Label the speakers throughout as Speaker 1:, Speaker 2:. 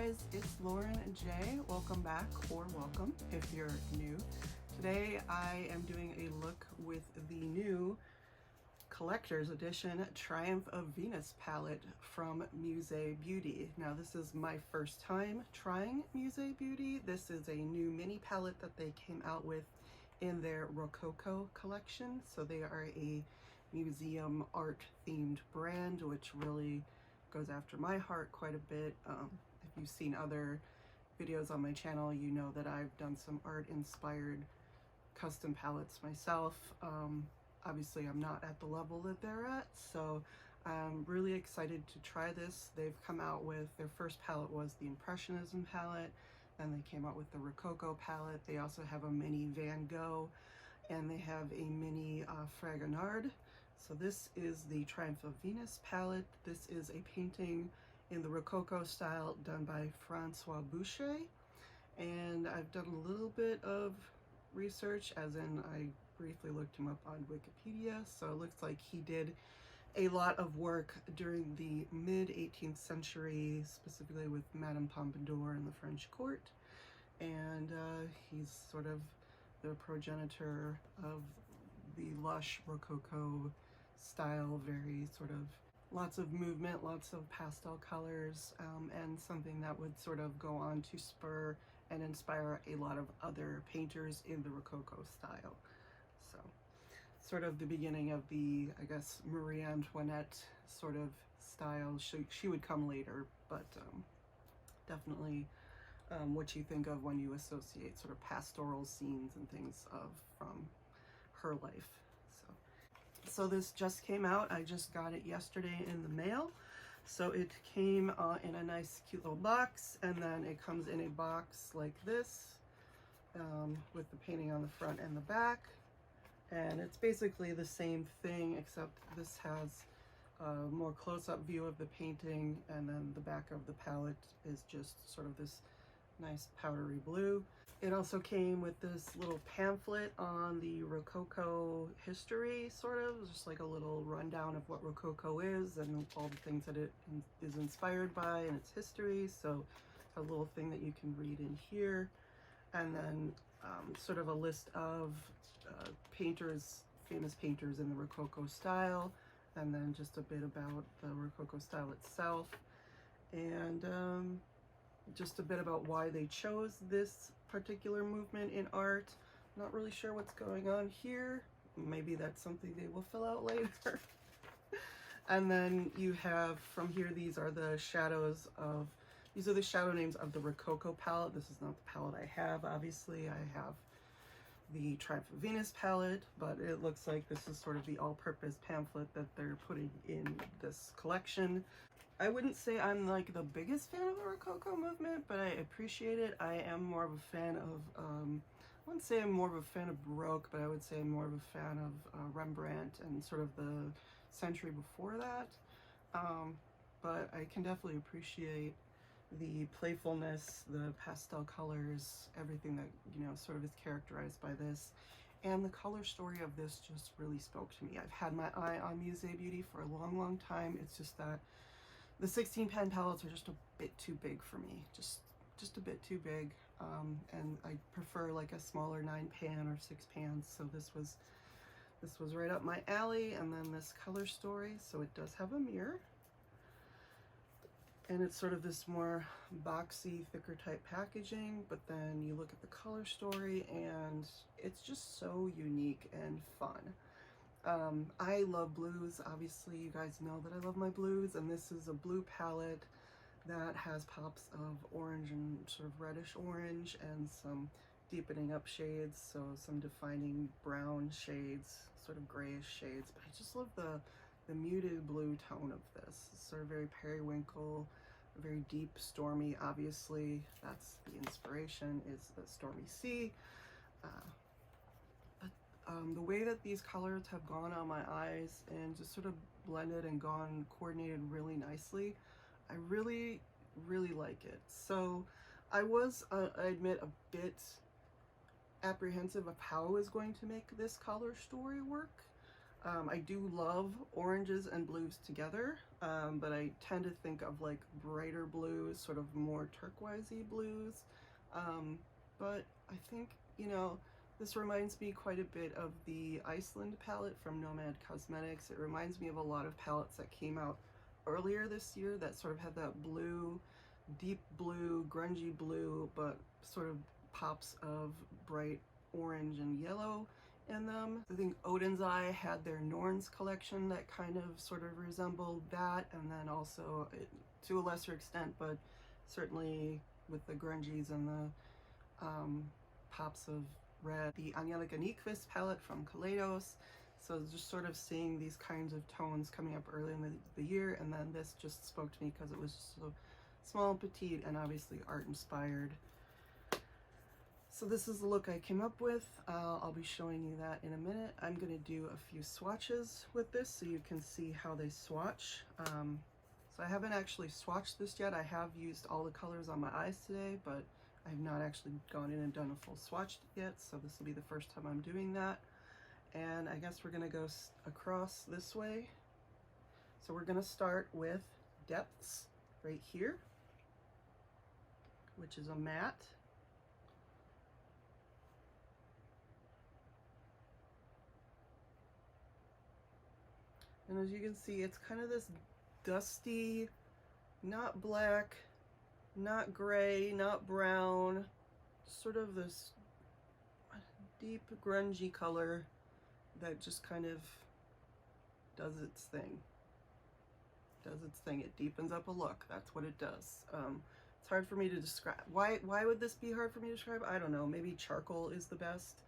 Speaker 1: guys, it's Lauren J. Welcome back, or welcome if you're new. Today I am doing a look with the new collector's edition Triumph of Venus palette from Musée Beauty. Now this is my first time trying Musée Beauty. This is a new mini palette that they came out with in their Rococo collection. So they are a museum art themed brand, which really goes after my heart quite a bit. If you've seen other videos on my channel, you know that I've done some art inspired custom palettes myself. Obviously I'm not at the level that they're at, so I'm really excited to try this. They've come out with, their first palette was the Impressionism palette, then they came out with the Rococo palette. They also have a mini Van Gogh, and they have a mini Fragonard. So this is the Triumph of Venus palette. This is a painting in the Rococo style done by François Boucher. And I've done a little bit of research, as in I briefly looked him up on Wikipedia. So it looks like he did a lot of work during the mid-18th century, specifically with Madame Pompadour in the French court. And he's sort of the progenitor of the lush Rococo style, very sort of lots of movement, lots of pastel colors, and something that would sort of go on to spur and inspire a lot of other painters in the Rococo style. So sort of the beginning of the, I guess, Marie Antoinette sort of style. She would come later, but definitely what you think of when you associate sort of pastoral scenes and things from her life. So this just came out. I just got it yesterday in the mail. So it came in a nice cute little box, and then it comes in a box like this with the painting on the front and the back. And it's basically the same thing, except this has a more close-up view of the painting, and then the back of the palette is just sort of this nice powdery blue. It also came with this little pamphlet on the Rococo history, sort of, just like a little rundown of what Rococo is and all the things that it is inspired by and its history. So a little thing that you can read in here. And then sort of a list of painters, famous painters in the Rococo style, and then just a bit about the Rococo style itself. And just a bit about why they chose this particular movement in art. Not really sure what's going on here. Maybe that's something they will fill out later. And then you have from here, these are the shadow names of the Rococo palette. This is not the palette I have, obviously. I have the Triumph of Venus palette, but it looks like this is sort of the all-purpose pamphlet that they're putting in this collection. I wouldn't say I'm like the biggest fan of the Rococo movement, but I appreciate it. I am more of a fan of, I wouldn't say I'm more of a fan of Baroque, but I would say I'm more of a fan of Rembrandt and sort of the century before that. But I can definitely appreciate the playfulness, the pastel colors, everything that, you know, sort of is characterized by this. And the color story of this just really spoke to me. I've had my eye on Musée Beauty for a long, long time. It's just that the 16 pan palettes are just a bit too big for me, just a bit too big, and I prefer like a smaller 9 pan or 6 pans. So this was right up my alley. And then this color story, so it does have a mirror, and it's sort of this more boxy, thicker type packaging, but then you look at the color story and it's just so unique and fun. I love blues. Obviously, you guys know that I love my blues, and this is a blue palette that has pops of orange and sort of reddish orange and some deepening up shades, so some defining brown shades, sort of grayish shades. But I just love the muted blue tone of this. It's sort of very periwinkle, very deep, stormy. Obviously, that's the inspiration, is the stormy sea. The way that these colors have gone on my eyes and just sort of blended and gone coordinated really nicely, I really, really like it. So I was, I admit, a bit apprehensive of how I was going to make this color story work. I do love oranges and blues together, but I tend to think of like brighter blues, sort of more turquoisey blues. But I think, you know, this reminds me quite a bit of the Iceland palette from Nomad Cosmetics. It reminds me of a lot of palettes that came out earlier this year that sort of had that blue, deep blue, grungy blue, but sort of pops of bright orange and yellow in them. I think Odin's Eye had their Norns collection that kind of sort of resembled that, and then also, to a lesser extent, but certainly with the grungies and the pops of red, the Angelica Nyquist palette from Kaleidos. So just sort of seeing these kinds of tones coming up early in the year, and then this just spoke to me because it was just so small and petite and obviously art inspired. So this is the look I came up with. I'll be showing you that in a minute. I'm going to do a few swatches with this so you can see how they swatch. So I haven't actually swatched this yet. I have used all the colors on my eyes today, but I've not actually gone in and done a full swatch yet, so this will be the first time I'm doing that. And I guess we're going to go across this way. So we're going to start with Depths right here, which is a matte. And as you can see, it's kind of this dusty, not black, not gray, not brown, sort of this deep grungy color that just kind of does its thing. It deepens up a look. That's what it does. It's hard for me to describe. Why would this be hard for me to describe? I don't know. Maybe charcoal is the best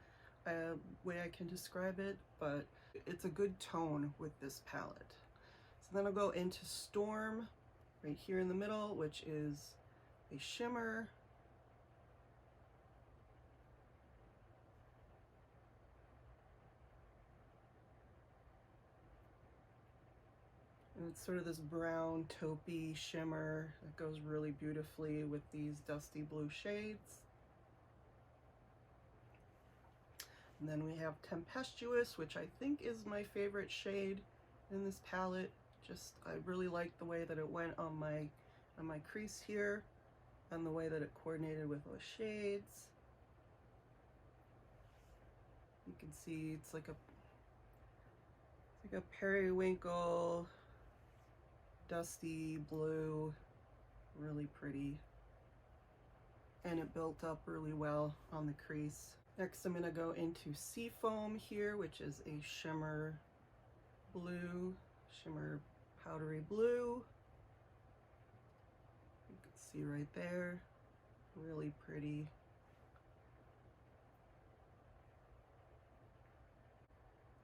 Speaker 1: way I can describe it, but it's a good tone with this palette. So then I'll go into Storm right here in the middle, which is a shimmer. And it's sort of this brown taupey shimmer that goes really beautifully with these dusty blue shades. And then we have Tempestuous, which I think is my favorite shade in this palette. Just, I really like the way that it went on my crease here and the way that it coordinated with those shades. You can see it's like a periwinkle, dusty blue, really pretty. And it built up really well on the crease. Next, I'm going to go into Seafoam here, which is a shimmer blue, shimmer powdery blue. You can see right there, really pretty.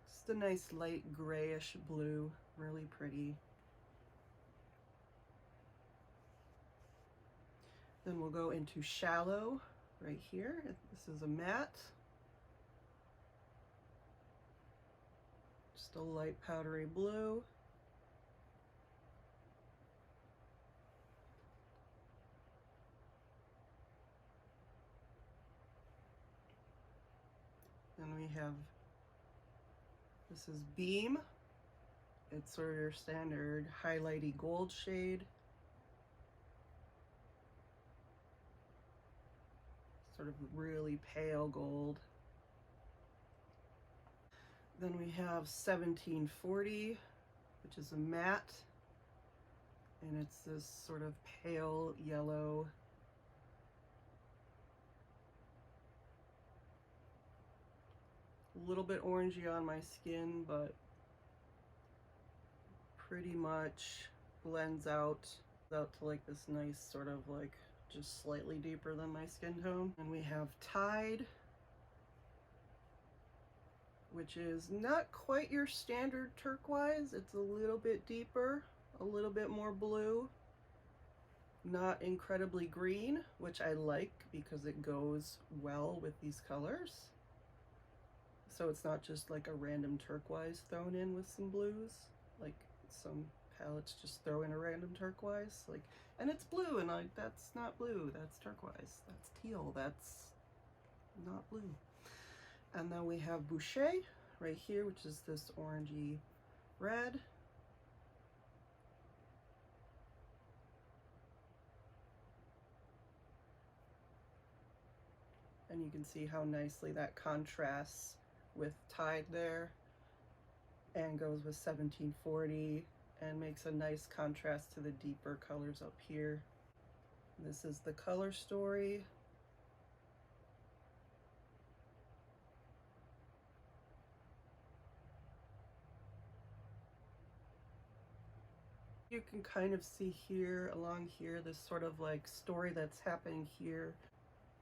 Speaker 1: Just a nice light grayish blue, really pretty. Then we'll go into Shallow right here. This is a matte. Just a light powdery blue. Then we have, this is Beam. It's sort of your standard highlighty gold shade. Sort of really pale gold. Then we have 1740, which is a matte, and it's this sort of pale yellow. A little bit orangey on my skin, but pretty much blends out to like this nice sort of like just slightly deeper than my skin tone. And we have Tide, which is not quite your standard turquoise. It's a little bit deeper, a little bit more blue, not incredibly green, which I like because it goes well with these colors. So it's not just like a random turquoise thrown in with some blues, like some palettes just throw in a random turquoise, like, and it's blue, and like, that's not blue, that's turquoise, that's teal, that's not blue. And then we have Boucher right here, which is this orangey red. And you can see how nicely that contrasts with Tide there and goes with 1740 and makes a nice contrast to the deeper colors up here. This is the color story. You can kind of see here, along here, this sort of like story that's happening here.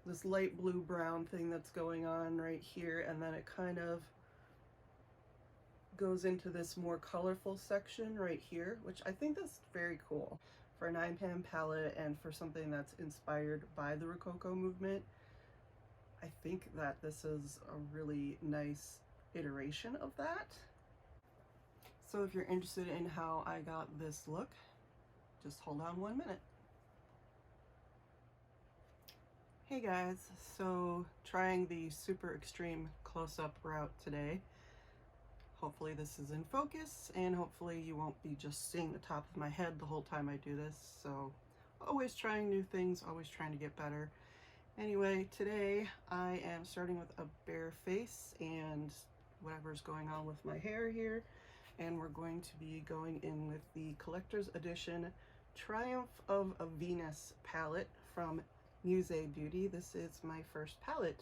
Speaker 1: This light blue brown thing that's going on right here, and then it kind of goes into this more colorful section right here, which I think is very cool for a 9-pan palette and for something that's inspired by the Rococo movement. I think that this is a really nice iteration of that. So if you're interested in how I got this look, just hold on 1 minute. Hey guys, so trying the super extreme close-up route today. Hopefully this is in focus, and hopefully you won't be just seeing the top of my head the whole time I do this. So always trying new things, always trying to get better. Anyway, today I am starting with a bare face and whatever's going on with my hair here. And we're going to be going in with the collector's edition Triumph of a Venus palette from Musée Beauty. This is my first palette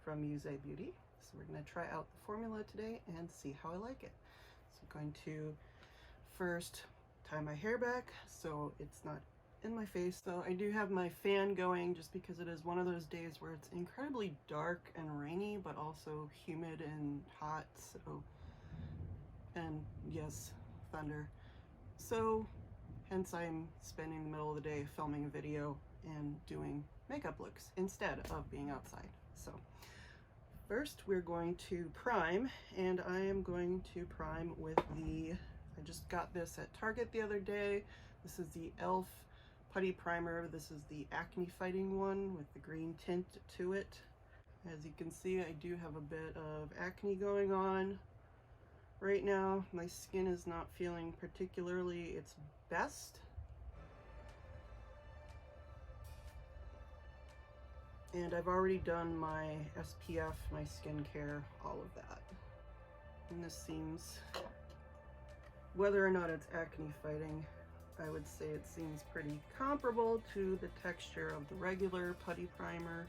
Speaker 1: from Musée Beauty. So we're going to try out the formula today and see how I like it. So I'm going to first tie my hair back so it's not in my face. So I do have my fan going just because it is one of those days where it's incredibly dark and rainy, but also humid and hot. So, and yes, thunder. So hence I'm spending the middle of the day filming a video and doing makeup looks instead of being outside. So first we're going to prime, and I am going to prime with I just got this at Target the other day. This is the e.l.f. Putty Primer. This is the acne fighting one with the green tint to it. As you can see, I do have a bit of acne going on right now. My skin is not feeling particularly its best. And I've already done my SPF, my skincare, all of that. And this seems, whether or not it's acne fighting, I would say it seems pretty comparable to the texture of the regular putty primer.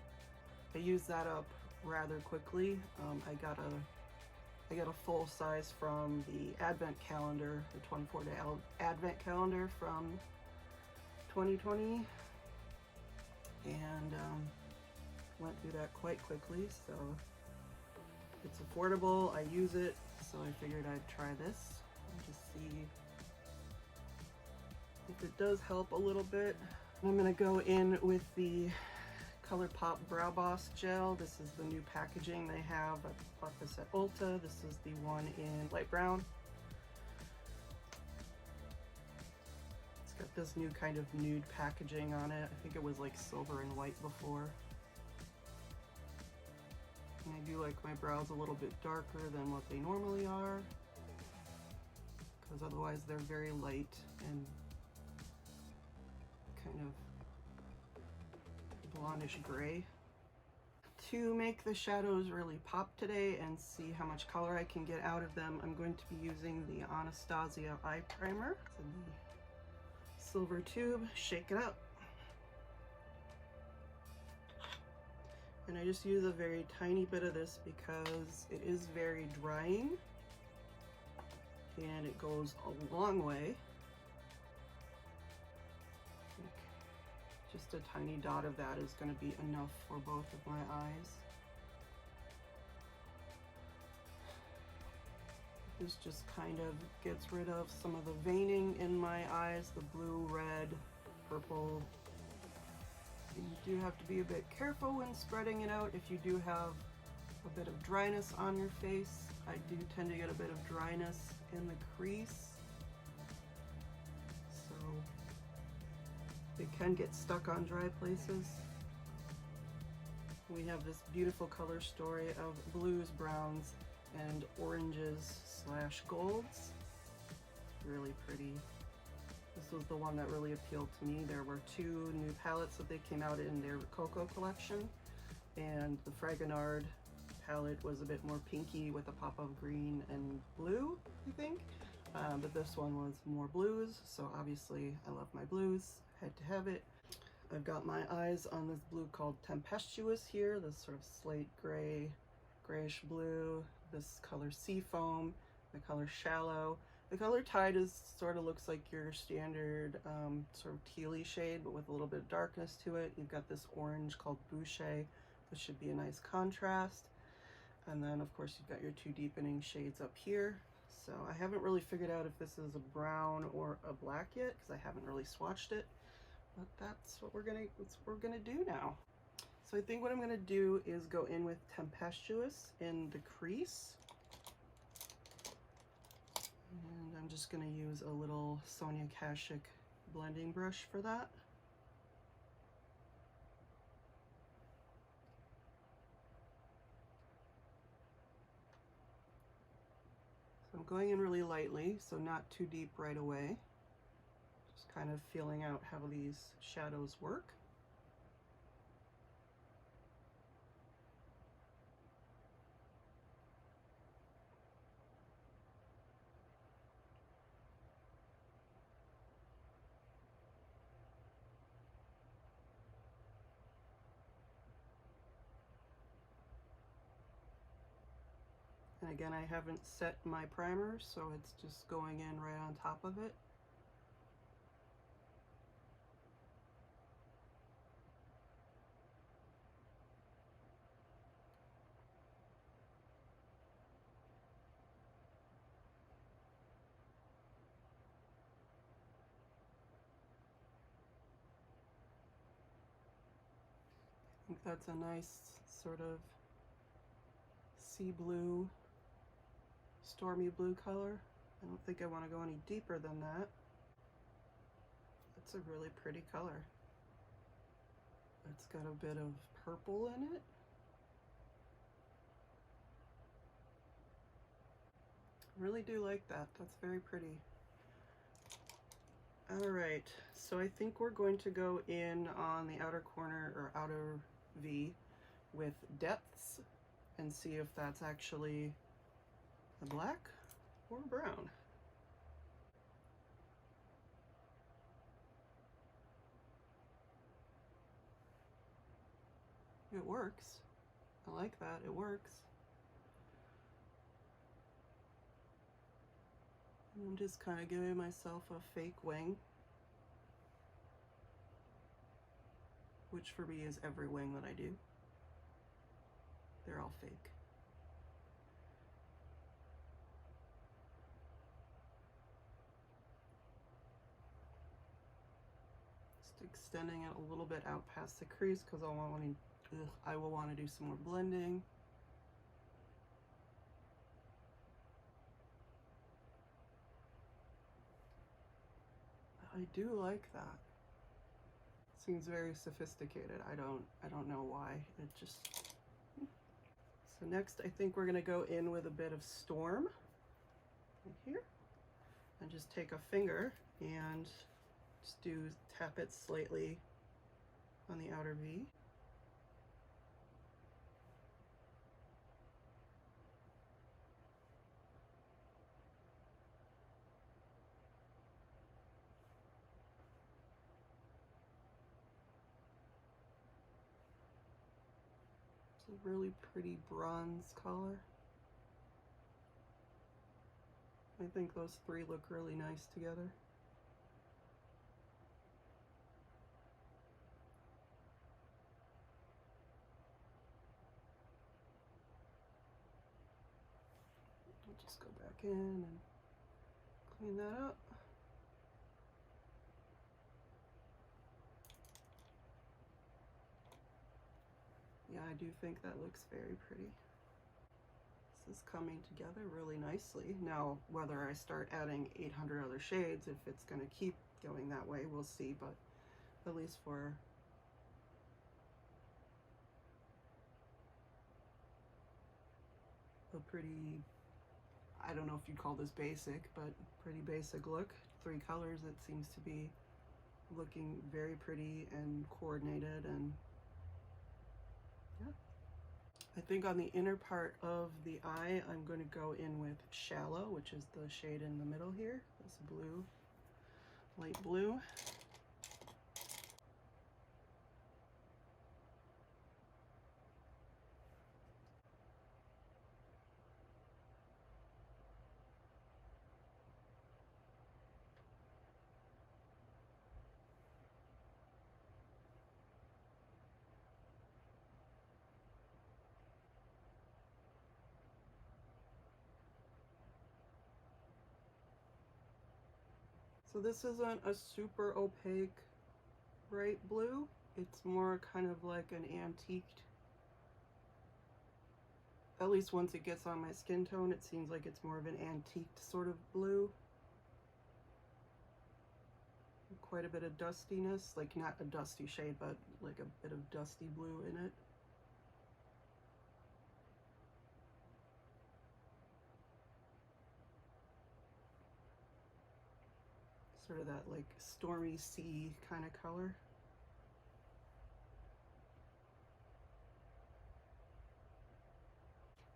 Speaker 1: I used that up rather quickly. I got a full size from the Advent calendar, the 24-day Advent calendar from 2020, and went through that quite quickly. So it's affordable, I use it, so I figured I'd try this and just see if it does help a little bit. I'm gonna go in with the ColourPop Brow Boss gel. This is the new packaging they have. I bought this at Ulta. This is the one in light brown. It's got this new kind of nude packaging on it. I think it was like silver and white before. And I do like my brows a little bit darker than what they normally are, because otherwise they're very light and kind of blondish gray. To make the shadows really pop today and see how much color I can get out of them, I'm going to be using the Anastasia eye primer. It's in the silver tube. Shake it up. And I just use a very tiny bit of this because it is very drying and it goes a long way. Just a tiny dot of that is going to be enough for both of my eyes. This just kind of gets rid of some of the veining in my eyes, the blue, red, purple. And you do have to be a bit careful when spreading it out. If you do have a bit of dryness on your face, I do tend to get a bit of dryness in the crease. It can get stuck on dry places. We have this beautiful color story of blues, browns, and oranges slash golds. Really pretty. This was the one that really appealed to me. There were two new palettes that they came out in their Rococo collection, and the Fragonard palette was a bit more pinky with a pop of green and blue, I think. But this one was more blues, so obviously I love my blues, had to have it. I've got my eyes on this blue called Tempestuous here, this sort of slate gray, grayish blue, this color Seafoam, the color Shallow. The color Tide is sort of looks like your standard sort of tealy shade, but with a little bit of darkness to it. You've got this orange called Boucher, which should be a nice contrast. And then of course you've got your two deepening shades up here. So I haven't really figured out if this is a brown or a black yet, because I haven't really swatched it. But that's what we're gonna do now. So I think what I'm gonna do is go in with Tempestuous in the crease. And I'm just gonna use a little Sonia Kashuk blending brush for that. So I'm going in really lightly, so not too deep right away. Just kind of feeling out how these shadows work. And again, I haven't set my primer, so it's just going in right on top of it. I think that's a nice sort of sea blue, stormy blue color. I don't think I want to go any deeper than that. It's a really pretty color. It's got a bit of purple in it. I really do like that. That's very pretty. All right, so I think we're going to go in on the outer corner or outer V with Depths and see if that's actually a black or brown. It works. I like that. It works. And I'm just kind of giving myself a fake wing, which for me is every wing that I do. They're all fake. Just extending it a little bit out past the crease because I will want to do some more blending. I do like that. Seems very sophisticated. I don't know why. It just. So next I think we're gonna go in with a bit of Storm right here, and just take a finger and just tap it slightly on the outer V. It's a really pretty bronze color. I think those three look really nice together. I'll just go back in and clean that up. Yeah, I do think that looks very pretty. This is coming together really nicely. Now, whether I start adding 800 other shades, if it's going to keep going that way, we'll see, but at least for a pretty, I don't know if you'd call this basic, but pretty basic look. 3 colors. It seems to be looking very pretty and coordinated, and yeah. I think on the inner part of the eye, I'm going to go in with Shallow, which is the shade in the middle here. This blue, light blue. So this isn't a super opaque bright blue. It's more kind of like an antiqued, at least once it gets on my skin tone, it seems like it's more of an antiqued sort of blue. Quite a bit of dustiness, like not a dusty shade, but like a bit of dusty blue in it. Sort of that like stormy sea kind of color.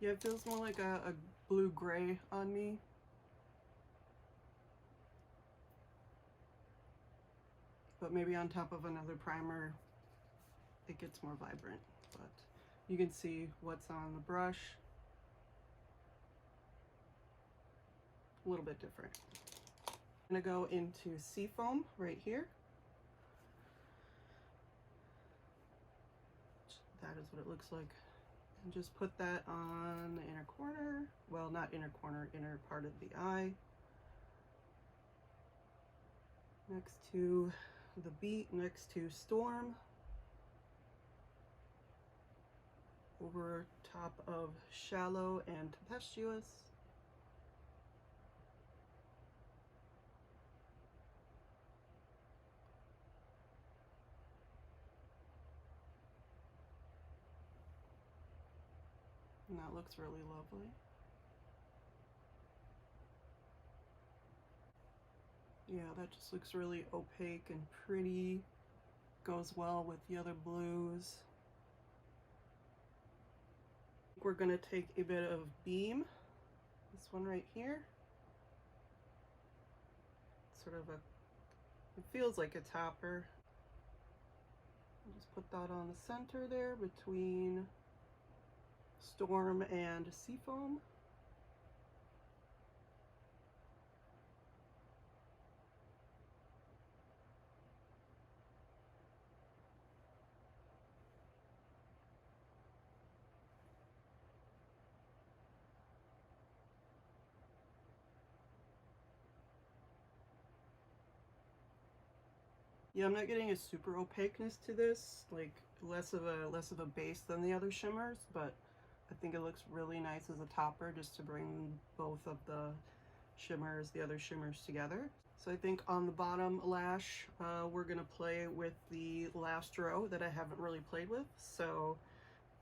Speaker 1: Yeah, it feels more like a blue-gray on me. But maybe on top of another primer, it gets more vibrant. But you can see what's on the brush. A little bit different. I'm gonna go into Seafoam right here. That is what it looks like. And just put that on the inner corner. Well, not inner corner, inner part of the eye. Next to the beat, next to Storm. Over top of Shallow and Tempestuous. And that looks really lovely. Yeah, that just looks really opaque and pretty. Goes well with the other blues. We're gonna take a bit of Beam, this one right here. Sort of a, it feels like a topper. Just put that on the center there between Storm and Seafoam. Yeah, I'm not getting a super opaqueness to this, like less of a base than the other shimmers, but I think it looks really nice as a topper just to bring both of the shimmers, the other shimmers together. So I think on the bottom lash, we're gonna play with the last row that I haven't really played with. So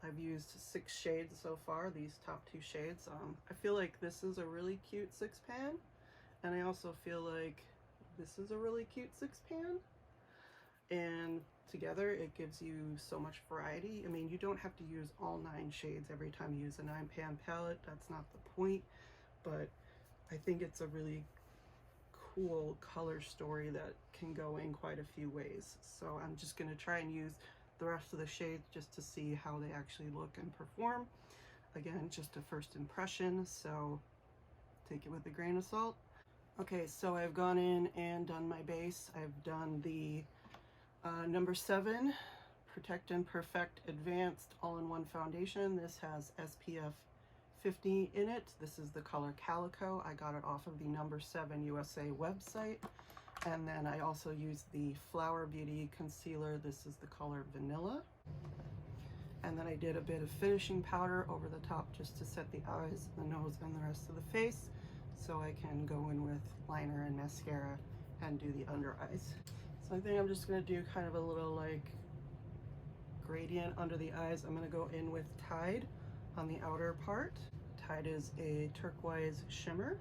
Speaker 1: I've used 6 shades so far, these top 2 shades. I feel like this is a really cute 6-pan, and I also feel like this is a really cute 6-pan. And together it gives you so much variety. I mean, you don't have to use all 9 shades every time you use a 9-pan palette. That's not the point, but I think it's a really cool color story that can go in quite a few ways. So I'm just going to try and use the rest of the shades just to see how they actually look and perform. Again, just a first impression, so take it with a grain of salt. Okay, so I've gone in and done my base. I've done the number 7 Protect and Perfect Advanced All-in-One Foundation. This has SPF 50 in it. This is the color Calico. I got it off of the number 7 USA website. And then I also used the Flower Beauty concealer. This is the color Vanilla. And then I did a bit of finishing powder over the top just to set the eyes, the nose, and the rest of the face, so I can go in with liner and mascara and do the under eyes. So I think I'm just gonna do kind of a little like gradient under the eyes. I'm gonna go in with Tide on the outer part. tide is a turquoise shimmer.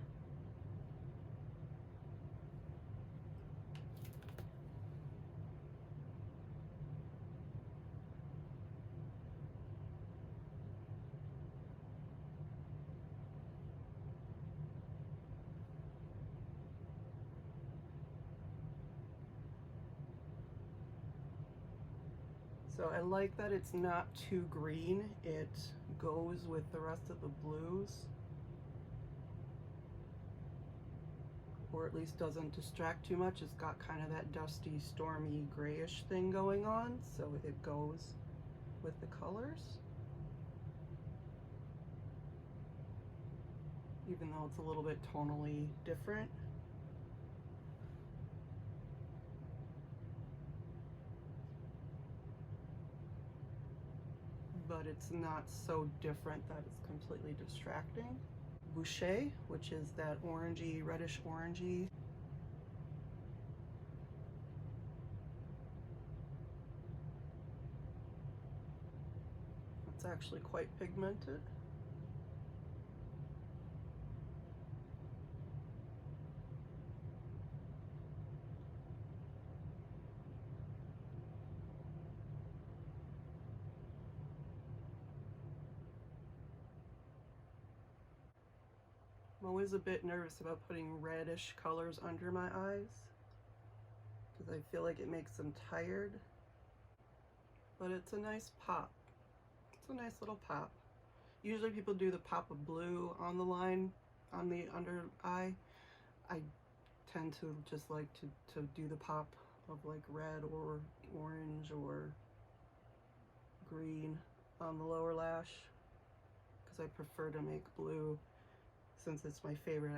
Speaker 1: So I like that it's not too green. It goes with the rest of the blues, or at least doesn't distract too much. It's got kind of that dusty, stormy, grayish thing going on, so it goes with the colors. Even though it's a little bit tonally different. But it's not so different that it's completely distracting. Boucher, which is that orangey, reddish orangey. It's actually quite pigmented. I'm always a bit nervous about putting reddish colors under my eyes because I feel like it makes them tired, but it's a nice pop. It's a nice little pop. Usually people do the pop of blue on the line, on the under eye. I tend to just like to do the pop of like red or orange or green on the lower lash because I prefer to make blue. Since it's my favorite,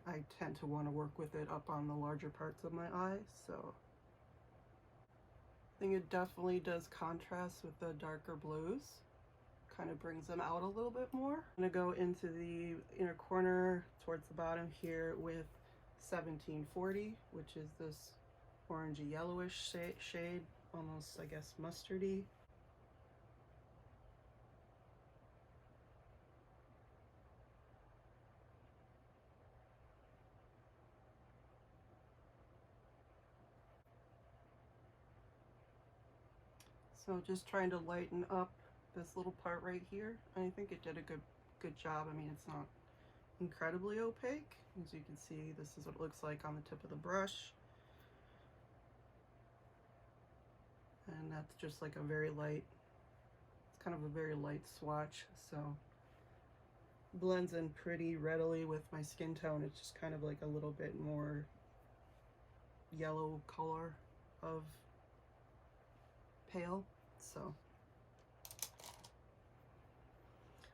Speaker 1: I tend to want to work with it up on the larger parts of my eyes, so I think it definitely does contrast with the darker blues. Kind of brings them out a little bit more. I'm going to go into the inner corner towards the bottom here with 1740, which is this orangey yellowish shade, almost, I guess, mustardy. So just trying to lighten up this little part right here. I think it did a good job. I mean, it's not incredibly opaque. As you can see, this is what it looks like on the tip of the brush. And that's just like a very light, it's kind of a very light swatch, so blends in pretty readily with my skin tone. It's just kind of like a little bit more yellow color of pale. So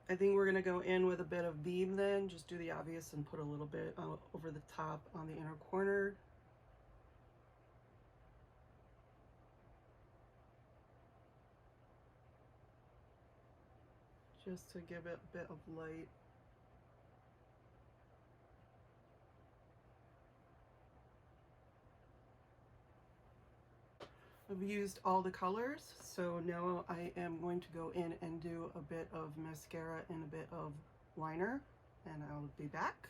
Speaker 1: I think we're gonna go in with a bit of beam then, just do the obvious and put a little bit over the top on the inner corner. Just to give it a bit of light. I've used all the colors, so now I am going to go in and do a bit of mascara and a bit of liner, and I'll be back.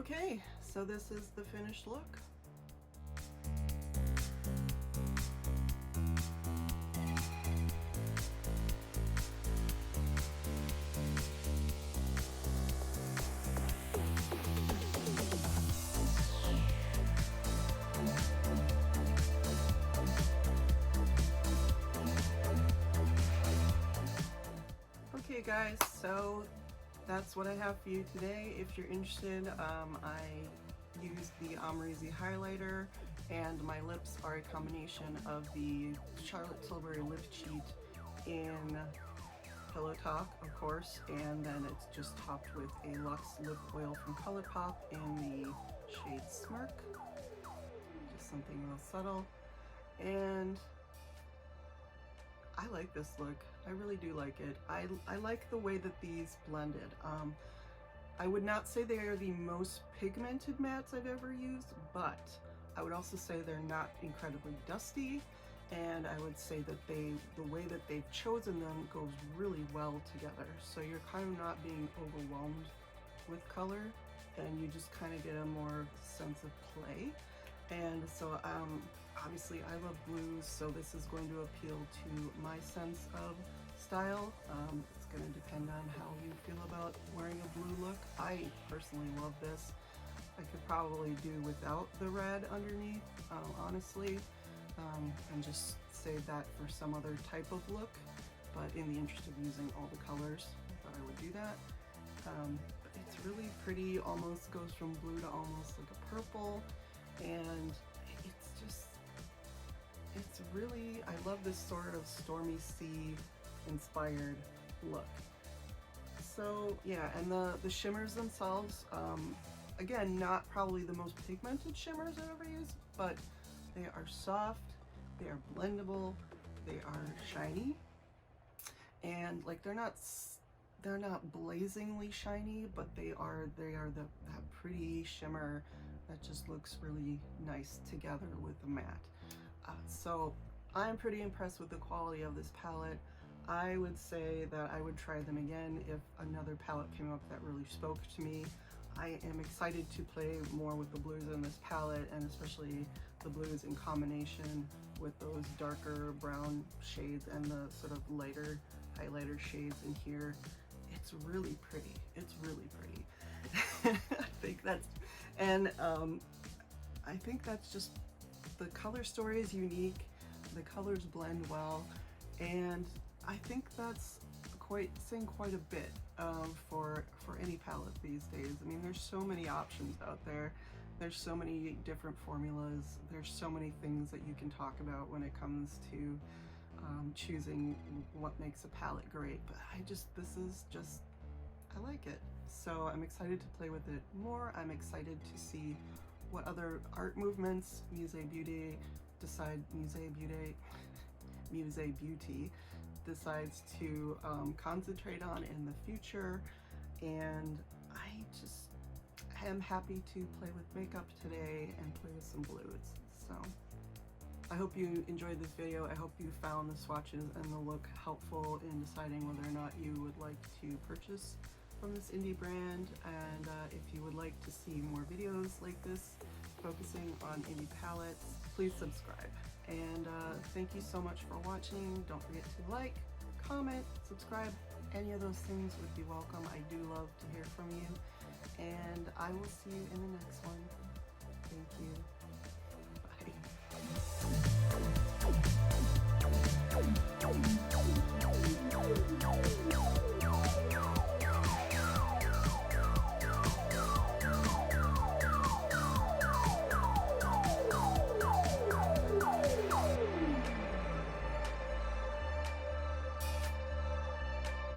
Speaker 1: Okay, so this is the finished look. Okay guys, so that's what I have for you today. If you're interested, I used the Amrezy highlighter, and my lips are a combination of the Charlotte Tilbury Lip Cheat in Pillow Talk, of course, and then it's just topped with a Luxe lip oil from ColourPop in the shade Smirk. Just something real subtle. And I like this look. I really do like it. I like the way that these blended. I would not say they are the most pigmented mattes I've ever used, but I would also say they're not incredibly dusty, and I would say that the way that they've chosen them goes really well together. So you're kind of not being overwhelmed with color, and you just kind of get a more sense of play. And so obviously I love blues, so this is going to appeal to my sense of style. It's going to depend on how you feel about wearing a blue look. I personally love this. I could probably do without the red underneath, honestly, and just save that for some other type of look. But in the interest of using all the colors, I thought I would do that. But it's really pretty, almost goes from blue to almost like a purple. And it's really, I love this sort of stormy sea inspired look. So yeah, and the shimmers themselves, again, not probably the most pigmented shimmers I've ever used, but they are soft, they are blendable, they are shiny, and like they're not blazingly shiny, but they are that pretty shimmer that just looks really nice together with the matte. So I'm pretty impressed with the quality of this palette. I would say that I would try them again if another palette came up that really spoke to me. I am excited to play more with the blues in this palette, and especially the blues in combination with those darker brown shades and the sort of lighter highlighter shades in here. It's really pretty. It's really pretty. I think that's just, the color story is unique, the colors blend well, and I think that's saying quite a bit for any palette these days. I mean, there's so many options out there. There's so many different formulas. There's so many things that you can talk about when it comes to choosing what makes a palette great. But I like it. So I'm excited to play with it more. I'm excited to see what other art movements Musée Beauty decides to concentrate on in the future. And I just am happy to play with makeup today and play with some blues. So I hope you enjoyed this video. I hope you found the swatches and the look helpful in deciding whether or not you would like to purchase from this indie brand. And if you would like to see more videos like this focusing on indie palettes, please subscribe. And thank you so much for watching. Don't forget to like, comment, subscribe. Any of those things would be welcome. I do love to hear from you. And I will see you in the next one. Thank you.